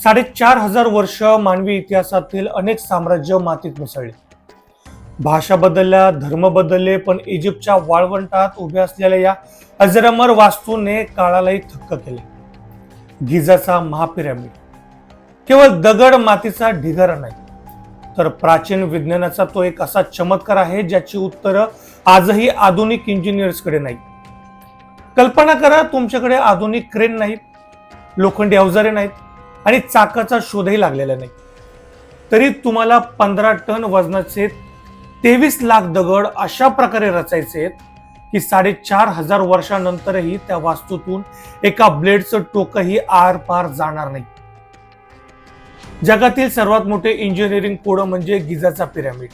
4,500 वर्ष मानवी इतिहासातील अनेक साम्राज्य मातीत मिसळले. भाषा बदलल्या, धर्म बदलले, पण इजिप्तच्या वाळवंटात उभ्या असलेल्या या अजरामर वास्तूने काळालाही थक्क केले. गिझाचा महापिरॅमिड केवळ दगड मातीचा ढिगारा नाही, तर प्राचीन विज्ञानाचा तो एक असा चमत्कार आहे ज्याची उत्तरं आजही आधुनिक इंजिनियर्सकडे नाही. कल्पना करा, तुमच्याकडे आधुनिक क्रेन नाहीत, लोखंडी अवजारे नाहीत आणि चाकाचा शोधही लागलेला नाही, तरी तुम्हाला 15 टन वजनाचे 23 लाख दगड अशा प्रकारे रचायचे की 4,500 वर्षानंतरही त्या वास्तूतून एका ब्लेडचं टोकही आर पार जाणार नाही. जगातील सर्वात मोठे इंजिनिअरिंग कोड म्हणजे गिझाचा पिरॅमिड.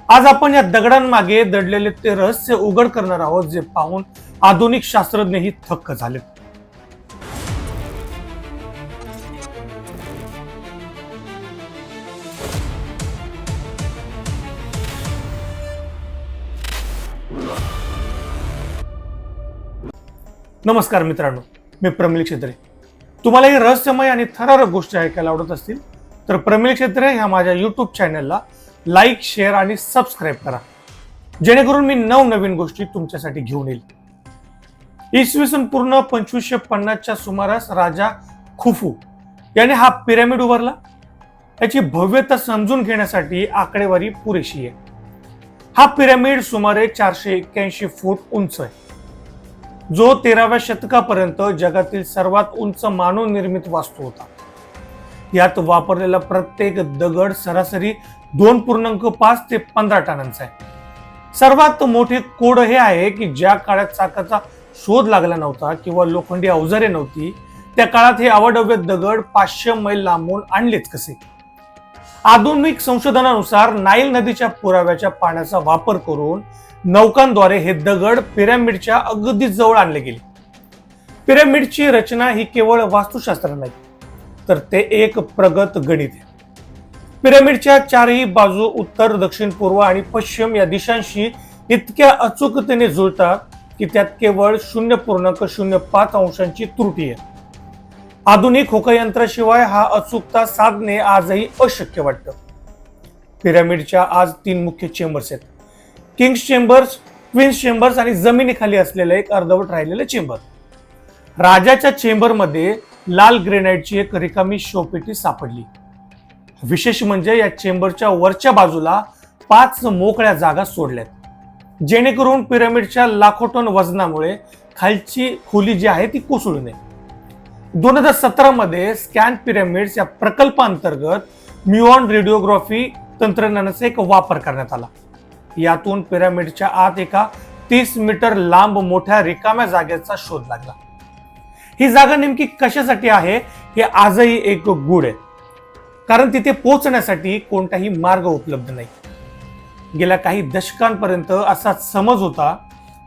आज आपण या दगडांमागे दडलेले ते रहस्य उघड करणार आहोत, जे पाहून आधुनिक शास्त्रज्ञही थक्क झाले. नमस्कार मित्रांनो, मी प्रमिल क्षेत्रे. तुम्हाला ही रहस्यमय आणि थरारक गोष्टी ऐकायला आवडत असतील तर प्रमिल क्षेत्रे ह्या माझ्या युट्यूब चॅनलला लाईक, शेअर आणि सबस्क्राईब करा, जेणेकरून मी नवनवीन गोष्टी तुमच्यासाठी घेऊन येईल. इसवी सन पूर्ण 2550च्या सुमारास राजा खुफू याने हा पिरॅमिड उभारला. याची भव्यता समजून घेण्यासाठी आकडेवारी पुरेशी आहे. हा पिरॅमिड सुमारे 481 फूट उंच आहे, जो 13व्या शतकापर्यंत जगातील सर्वात उंच मानव निर्मित वास्तू होता. यात वापरलेला प्रत्येक दगड सरासरी 2.5 ते 15 टनांचा आहे. सर्वात मोठे कोड हे आहे की ज्या काळात चाकाचा शोध लागला नव्हता किंवा लोखंडी अवजारे नव्हती, त्या काळात हे अवाढव्य दगड 500 मैल लांबून आणलेच कसे. आधुनिक संशोधनानुसार नाईल नदीच्या पुराव्याच्या पाण्याचा वापर करून नौकांद्वारे हे दगड पिरॅमिडच्या अगदी जवळ आणले गेले. पिरॅमिडची रचना ही केवळ वास्तुशास्त्र नाही, तर ते एक प्रगत गणित आहे. पिरॅमिडच्या चारही बाजू उत्तर, दक्षिण, पूर्व आणि पश्चिम या दिशांशी इतक्या अचूकतेने जुळतात की त्यात केवळ 0.05 अंशांची त्रुटी आहे. आधुनिक होकायंत्राशिवाय हा अचूकता साधणे आजही अशक्य वाटतं. पिरॅमिडच्या आज 3 मुख्य चेंबर्स आहेत: किंग्स चेंबर्स, क्वीन्स चेंबर्स आणि जमिनीखाली असलेलं एक अर्धवट राहिलेलं चेंबर. राजाच्या चेंबरमध्ये लाल ग्रेनाइटची एक रिकामी शोपेटी सापडली. विशेष म्हणजे या चेंबरच्या वरच्या बाजूला 5 मोकळ्या जागा सोडल्यात, जेणेकरून पिरॅमिडच्या लाखो टन वजनामुळे खालची खोली जी आहे ती कोसळू नये. 2017 मध्ये स्कॅन पिरॅमिड्स या प्रकल्पांतर्गत म्युऑन रेडिओग्राफी तंत्रज्ञानाचा एक वापर करण्यात आला. यातून पिरॅमिडच्या आत एका 30 मीटर लांब मोठ्या रिकाम्या जागेचा शोध लागला. ही जागा नेमकी कशासाठी आहे हे आजही एक गूढ आहे, कारण तिथे पोहोचण्यासाठी कोणताही मार्ग उपलब्ध नाही. गेल्या काही दशकांपर्यंत असा समज होता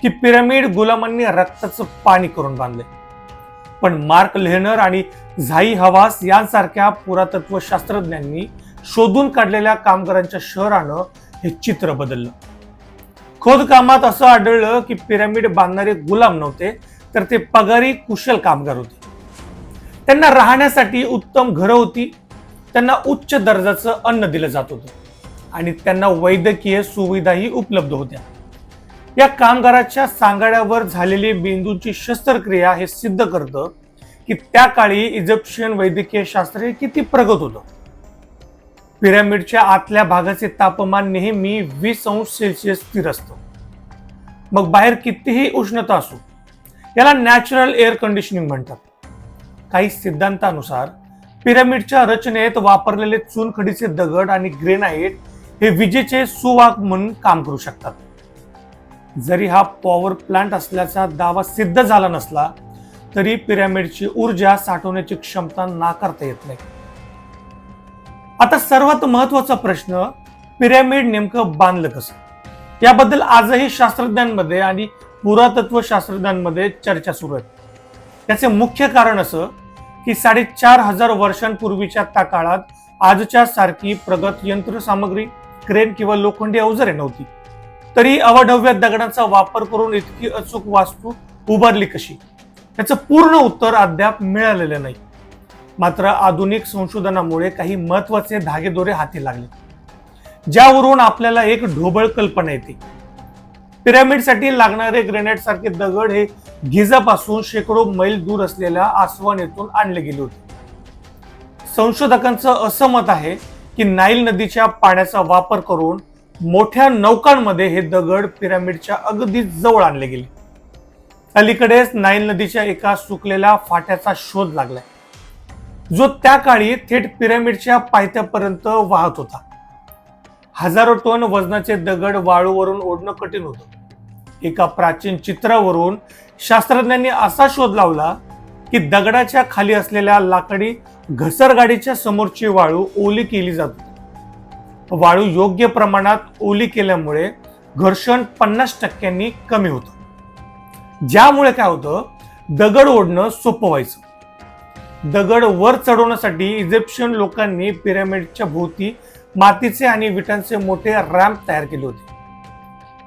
की पिरॅमिड गुलामांनी रक्ताचं पाणी करून बांधले. पण मार्क लेहनर आणि झाई हवास यांसारख्या पुरातत्व शास्त्रज्ञांनी शोधून काढलेल्या कामगारांच्या शहरानं हे चित्र बदललं. खोदकामात असं आढळलं की पिरॅमिड बांधणारे गुलाम नव्हते, तर ते पगारी कुशल कामगार होते. त्यांना राहण्यासाठी उत्तम घरं होती, त्यांना उच्च दर्जाचं अन्न दिलं जात होतं आणि त्यांना वैद्यकीय सुविधाही उपलब्ध होत्या. या कामगाराच्या सांगाड्यावर झालेली बिंदूची शस्त्रक्रिया हे सिद्ध करतं की त्या काळी इजिप्शियन वैद्यकीय शास्त्र हे किती प्रगत होतं. पिरॅमिडच्या आतल्या भागाचे तापमान नेहमी 20 अंश सेल्सिअस स्थिर असतं. मग बाहेर कितीही उष्णता असो, याला नॅचरल एअर कंडिशनिंग म्हणतात. काही सिद्धांतानुसार पिरॅमिडच्या रचनेत वापरलेले चुनखडीचे दगड आणि ग्रेनाइट हे विजेचे सुवाहक म्हणून काम करू शकतात. जरी हा पॉवर प्लांट असल्याचा दावा सिद्ध झाला नसला, तरी पिरॅमिडची ऊर्जा साठवण्याची क्षमता नाकारता येत नाही. आता सर्वात महत्वाचा प्रश्न, पिरॅमिड नेमकं बांधलं कसं, याबद्दल आजही शास्त्रज्ञांमध्ये आणि पुरातत्व शास्त्रज्ञांमध्ये चर्चा सुरू आहे. त्याचे मुख्य कारण असं की 4,500 वर्षांपूर्वीच्या त्या काळात आजच्या सारखी प्रगत यंत्रसामग्री, क्रेन किंवा लोखंडी अवजारे नव्हती. तरी अवाढव्य दगडांचा वापर करून इतकी अचूक वास्तू उभारली कशी, याचं पूर्ण उत्तर अद्याप मिळालेलं नाही. मात्र आधुनिक संशोधनामुळे काही महत्वाचे धागेदोरे हाती लागले, ज्यावरून आपल्याला एक ढोबळ कल्पना येते. पिरॅमिडसाठी लागणारे ग्रेनाइट सारखे दगड हे गिझापासून शेकडो मैल दूर असलेल्या आसवन येथून आणले गेले होते. संशोधकांचं असं मत आहे की नाईल नदीच्या पाण्याचा वापर करून मोठ्या नौकांमध्ये हे दगड पिरॅमिडच्या अगदी जवळ आणले गेले. अलीकडेच नाईल नदीच्या एका सुकलेल्या फाट्याचा शोध लागलाय, जो त्या काळी थेट पिरॅमिडच्या पायथ्यापर्यंत वाहत होता. हजारो टन वजनाचे दगड वाळूवरून ओढणं कठीण होतं. एका प्राचीन चित्रावरून शास्त्रज्ञांनी असा शोध लावला की दगडाच्या खाली असलेल्या लाकडी घसरगाडीच्या समोरची वाळू ओली केली जात होती. वाळू योग्य प्रमाणात ओली केल्यामुळे घर्षण 50% कमी होतं, ज्यामुळे काय होतं, दगड ओढणं सोपं व्हायचं. दगड वर चढवण्यासाठी इजिप्शियन लोकांनी पिरॅमिडच्या भोवती मातीचे आणि विटांचे मोठे रॅम्प तयार केले होते.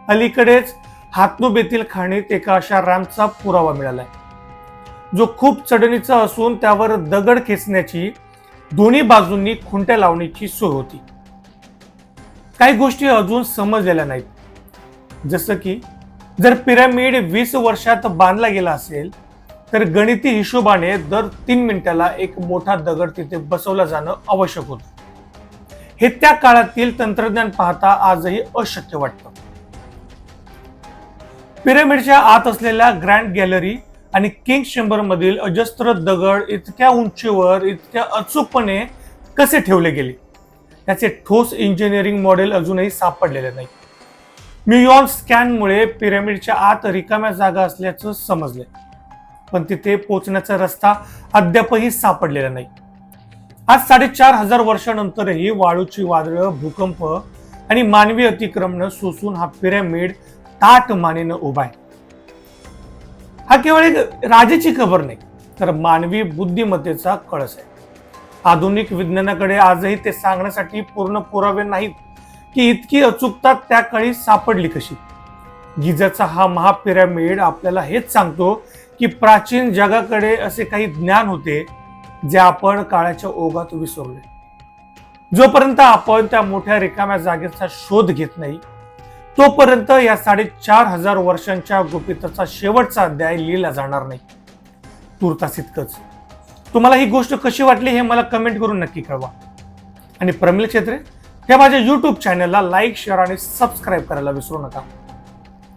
अलीकडेच हातनूब येथील खाणीत एका अशा रॅम्पचा पुरावा मिळालाय, जो खूप चढणीचा असून त्यावर दगड खेचण्याची दोन्ही बाजूंनी खुंट्या लावण्याची सोय होती. काही गोष्टी अजून समजलेल्या नाहीत, जसं की जर पिरॅमिड 20 वर्षात बांधला गेला असेल तर गणिती हिशोबाने दर 3 मिनिटाला एक मोठा दगड तिथे बसवला जाणं आवश्यक होतं. हे त्या काळातील तंत्रज्ञान पाहता आजही अशक्य वाटतं. पिरॅमिडच्या आत असलेल्या ग्रँड गॅलरी आणि किंग्स चेंबर मधील अजस्त्र दगड इतक्या उंचीवर इतक्या अचूकपणे कसे ठेवले गेले, त्याचे ठोस इंजिनिअरिंग मॉडेल अजूनही सापडलेले नाही. म्युऑन स्कॅनमुळे पिरॅमिडच्या आत रिकाम्या जागा असल्याचं समजले, पण तिथे पोहोचण्याचा रस्ता अद्यापही सापडलेला नाही. आज 4,500 वर्षांनंतरही वाळूची वादळं, भूकंप आणि मानवी अतिक्रमण सोसून हा पिरॅमिड ताठ मानेनं उभा आहे. हा केवळ एक राजाची खबर नाही, तर मानवी बुद्धिमत्तेचा कळस आहे. आधुनिक विज्ञानाकडे आजही ते सांगण्यासाठी पूर्ण पुरावे नाहीत की इतकी अचूकता त्या काळी सापडली कशी. गिझाचा हा महापिरॅमिड आपल्याला हेच सांगतो की प्राचीन जगाकडे असे काही ज्ञान होते जे आपण काळाच्या ओघात विसरले. जोपर्यंत आपण त्या मोठ्या रिकाम्या जागेचा शोध घेत नाही, तोपर्यंत या 4,500 वर्षांच्या गुपिताचा शेवटचा अध्याय लिहिला जाणार नाही. तूर्तास इतकंच. तुम्हाला ही गोष्ट कशी वाटली हे मला कमेंट करून नक्की कळवा. आणि प्रमिल क्षेत्रे या माझ्या YouTube चॅनलला लाईक, शेअर आणि सबस्क्राईब करायला विसरू नका.